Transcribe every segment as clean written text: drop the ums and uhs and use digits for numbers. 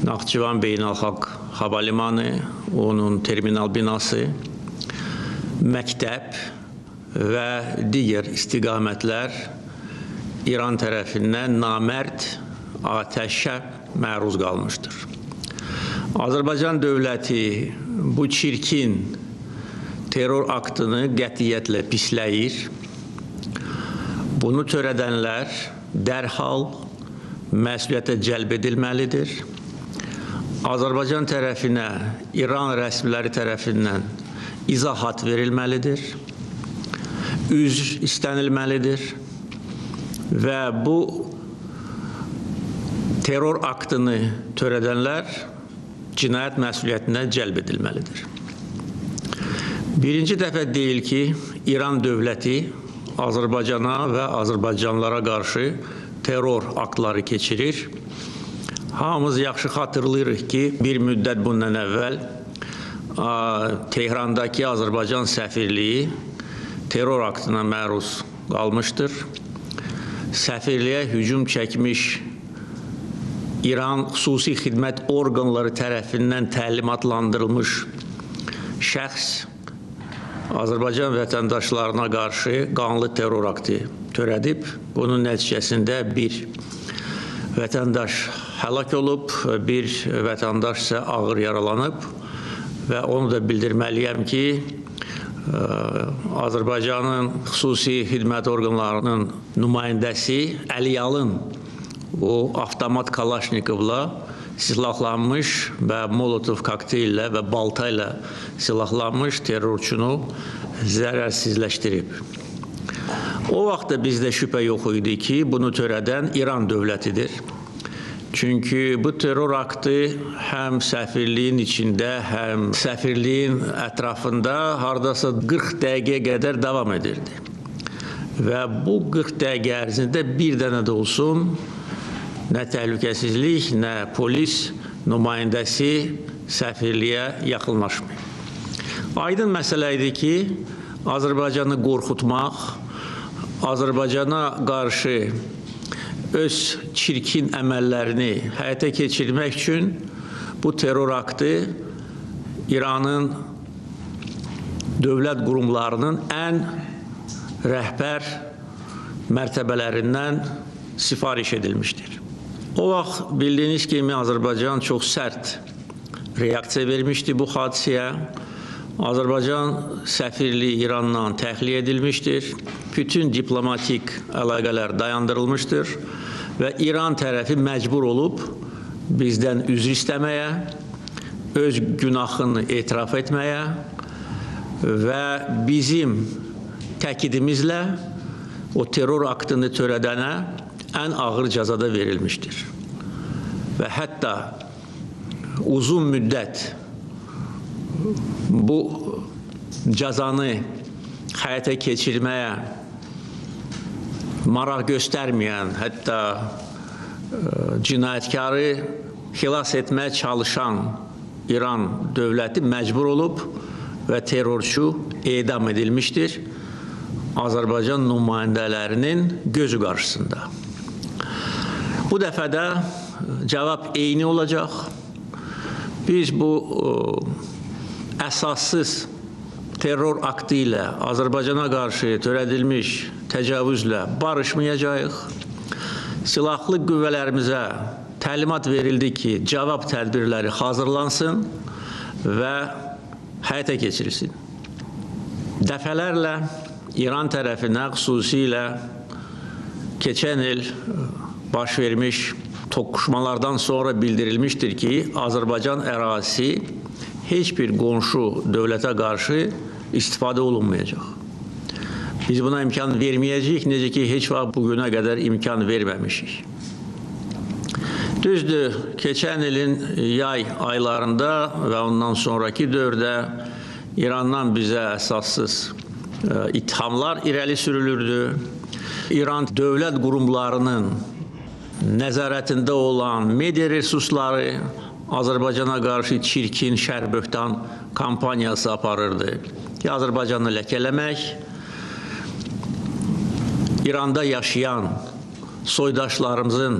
Naxçıvan Beynəlxalq Hava Limanı, onun terminal binası, məktəb və digər istiqamətlər İran tərəfindən namərd atəşə məruz qalmışdır. Azərbaycan dövləti bu çirkin terror aktını qətiyyətlə pisləyir. Bunu törədənlər dərhal məsuliyyətə cəlb edilməlidir. Azərbaycan tərəfinə İran rəsmiləri tərəfindən izahat verilməlidir, üzr istənilməlidir və bu terror aktını törədənlər cinayət məsuliyyətinə cəlb edilməlidir. Birinci dəfə deyil ki, İran dövləti Azərbaycana və azərbaycanlılara qarşı terror aktları keçirir. Hamımız yaxşı xatırlayırıq ki, bir müddət bundan əvvəl Tehrandakı Azərbaycan səfirliyi terror aktına məruz qalmışdır. Səfirliyə hücum çəkmiş İran xüsusi xidmət orqanları tərəfindən təlimatlandırılmış şəxs Azərbaycan vətəndaşlarına qarşı qanlı terror aktı törədib. Bunun nəticəsində bir vətəndaş həlak olub, bir vətəndaş isə ağır yaralanıb və onu da bildirməliyəm ki, Azərbaycanın xüsusi xidmət orqanlarının nümayəndəsi Əliyalın o avtomat Kalaşnikovla silahlanmış və Molotov kokteyllə və balta ilə silahlanmış terrorçunu zərərsizləşdirib. O vaxtda bizdə şübhə yox idi ki, bunu törədən İran dövlətidir. Çünki bu terror aktı həm səfirliyin içində, həm səfirliyin ətrafında hardasa 40 dəqiqəyə qədər davam edirdi. Və bu 40 dəqiqə ərzində bir dənə də olsun nə təhlükəsizlik, nə polis nümayəndəsi səfirliyə yaxınlaşmıyor. Aydın məsələ idi ki, Azərbaycanı qorxutmaq, Azərbaycana qarşı öz çirkin əməllərini həyata keçirmək üçün bu terror aktı İranın dövlət qurumlarının ən rəhbər mərtəbələrindən sifariş edilmişdir. O vaxt bildiyiniz kimi Azərbaycan çox sərt reaksiya vermişdi bu hadisəyə. Azərbaycan səfirliyi İrandan təxliyə edilmişdir. Bütün diplomatik əlaqələr dayandırılmışdır və İran tərəfi məcbur olub bizdən üzr istəməyə, öz günahını etiraf etməyə və bizim təkidimizlə o terror aktını törədənə ən ağır cəzada verilmişdir. Və hətta uzun müddət bu cəzanı həyata keçirməyə maraq göstərməyən, hətta cinayətkarı xilas etməyə çalışan İran dövləti məcbur olub və terrorçu edam edilmişdir Azərbaycan nümayəndələrinin gözü qarşısında. Bu dəfə də cavab eyni olacaq. Biz bu əsassız terror aktı ilə Azərbaycana qarşı törədilmiş təcavüzlə barışmayacağıq. Silahlı qüvvələrimizə təlimat verildi ki, cavab tədbirləri hazırlansın və həyata keçirilsin. Dəfələrlə İran tərəfinə xüsusilə keçən il baş vermiş toqquşmalardan sonra bildirilmişdir ki, Azərbaycan ərazisi heç bir qonşu dövlətə qarşı istifadə olunmayacaq. Biz buna imkan verməyəcəyik, necə ki, heç vaxt bugünə qədər imkan verməmişik. Düzdür, keçən ilin yay aylarında və ondan sonraki dövrdə İrandan bizə əsassız ittihamlar irəli sürülürdü. İran dövlət qurumlarının nəzarətində olan media resursları Azərbaycana qarşı çirkin şər-böhtan kampaniyası aparırdı. Azərbaycanı ləkələmək, İranda yaşayan soydaşlarımızın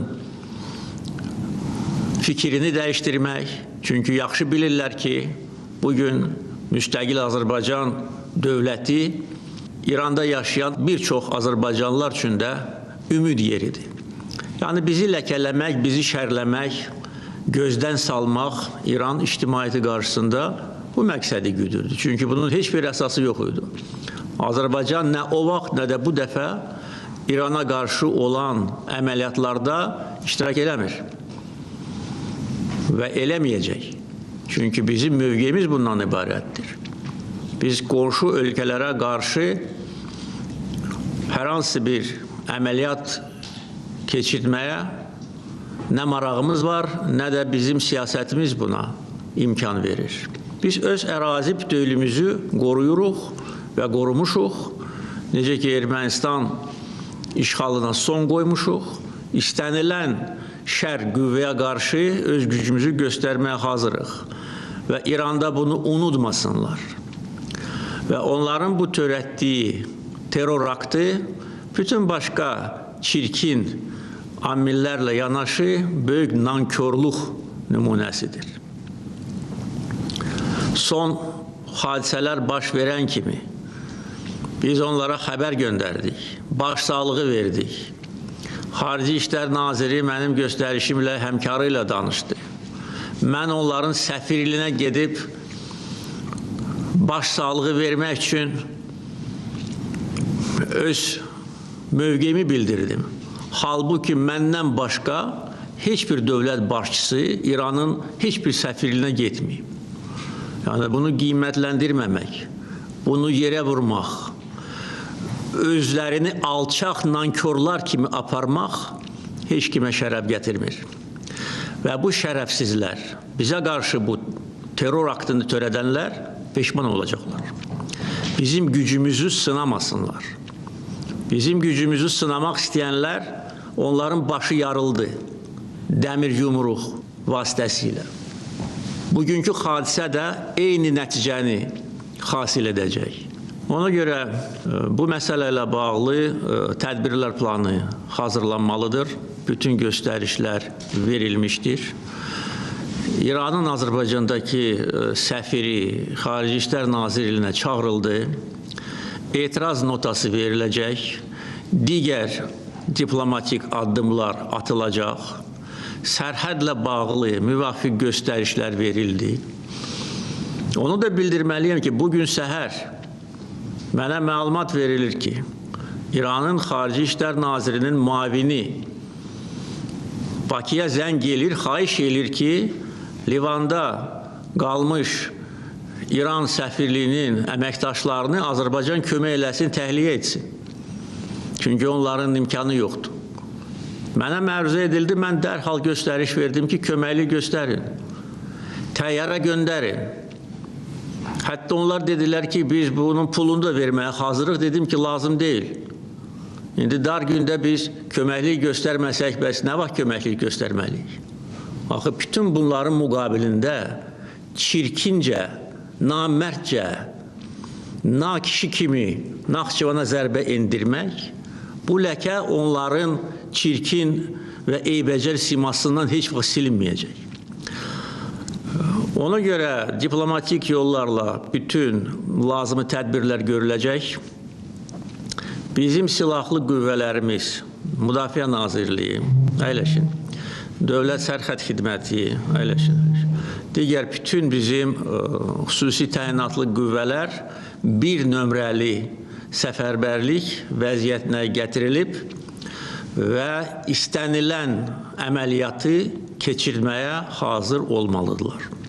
fikrini dəyişdirmək. Çünki yaxşı bilirlər ki, bugün müstəqil Azərbaycan dövləti İranda yaşayan bir çox Azərbaycanlılar üçün də ümid yeridir. Yəni bizi ləkələmək, bizi şərləmək, gözdən salmaq İran ictimaiyyəti qarşısında bu məqsədi güdürdü. Çünki bunun heç bir əsası yox idi. Azərbaycan nə o vaxt, nə də bu dəfə İrana qarşı olan əməliyyatlarda iştirak eləmir və eləməyəcək. Çünki bizim mövqeyimiz bundan ibarətdir. Biz qonşu ölkələrə qarşı hər hansı bir əməliyyat keçirtməyə nə marağımız var, nə də bizim siyasətimiz buna imkan verir. Biz öz ərazi bütövlüyümüzü qoruyuruq və qorumuşuq. Necə ki, Ermənistan işğalına son qoymuşuq. İstənilən şər qüvvəyə qarşı öz gücümüzü göstərməyə hazırıq. Və İranda bunu unutmasınlar. Və onların bu törətdiyi terror aktı bütün başqa çirkin amillərlə yanaşı böyük nankörlük nümunəsidir. Son hadisələr baş verən kimi biz onlara xəbər göndərdik, başsağlığı verdik. Xarici İşlər Naziri mənim göstərişimlə, həmkarı ilə danışdı. Mən onların səfirliyinə gedib başsağlığı vermək üçün öz mövqeyimi bildirdim. Halbuki məndən başqa heç bir dövlət başçısı İranın heç bir səfirliyinə getməyib. Yəni bunu qiymətləndirməmək, bunu yerə vurmaq, özlərini alçaq nankörlər kimi aparmaq heç kimə şərəf gətirmir. Və bu şərəfsizlər, bizə qarşı bu terror aktını törədənlər peşman olacaqlar. Bizim gücümüzü sınamasınlar. Bizim gücümüzü sınamaq istəyənlər, onların başı yarıldı dəmir yumruq vasitəsilə. Bugünkü hadisə də eyni nəticəni hasil edəcək. Ona görə bu məsələ ilə bağlı tədbirlər planı hazırlanmalıdır. Bütün göstərişlər verilmişdir. İranın Azərbaycandakı səfiri Xarici İşlər Nazirliyinə çağırıldı. Etiraz notası veriləcək. Digər diplomatik addımlar atılacaq. Sərhədlə bağlı müvafiq göstərişlər verildi. Onu da bildirməliyəm ki, bugün səhər mənə məlumat verilir ki, İranın Xarici İşlər Nazirinin müavini Bakıya zəng gelir, xahiş edir ki, Livanda qalmış İran səfirliyinin əməkdaşlarını Azərbaycan kömək eləsin, təxliyə etsin. Çünki onların imkanı yoxdur. Mənə məruzə edildi, mən dərhal göstəriş verdim ki, köməkli göstərin, təyyarə göndərin. Hətta onlar dedilər ki, biz bunun pulunu da verməyə hazırıq, dedim ki, lazım deyil. İndi dar gündə biz köməklik göstərməsək, bəs nə vaxt köməklik göstərməliyik? Axı, bütün bunların müqabilində çirkincə, namərdcə, nakişi kimi Naxçıvana zərbə endirmək, bu ləkə onların çirkin və eybəcər simasından heç vaxt silinməyəcək. Ona görə diplomatik yollarla bütün lazımi tədbirlər görüləcək. Bizim silahlı qüvvələrimiz, Müdafiə Nazirliyi, əyləşin, Dövlət Sərhəd Xidməti, əyləşin, digər bütün bizim xüsusi təyinatlı qüvvələr bir nömrəli səfərbərlik vəziyyətinə gətirilib və istənilən əməliyyatı keçirməyə hazır olmalıdırlar.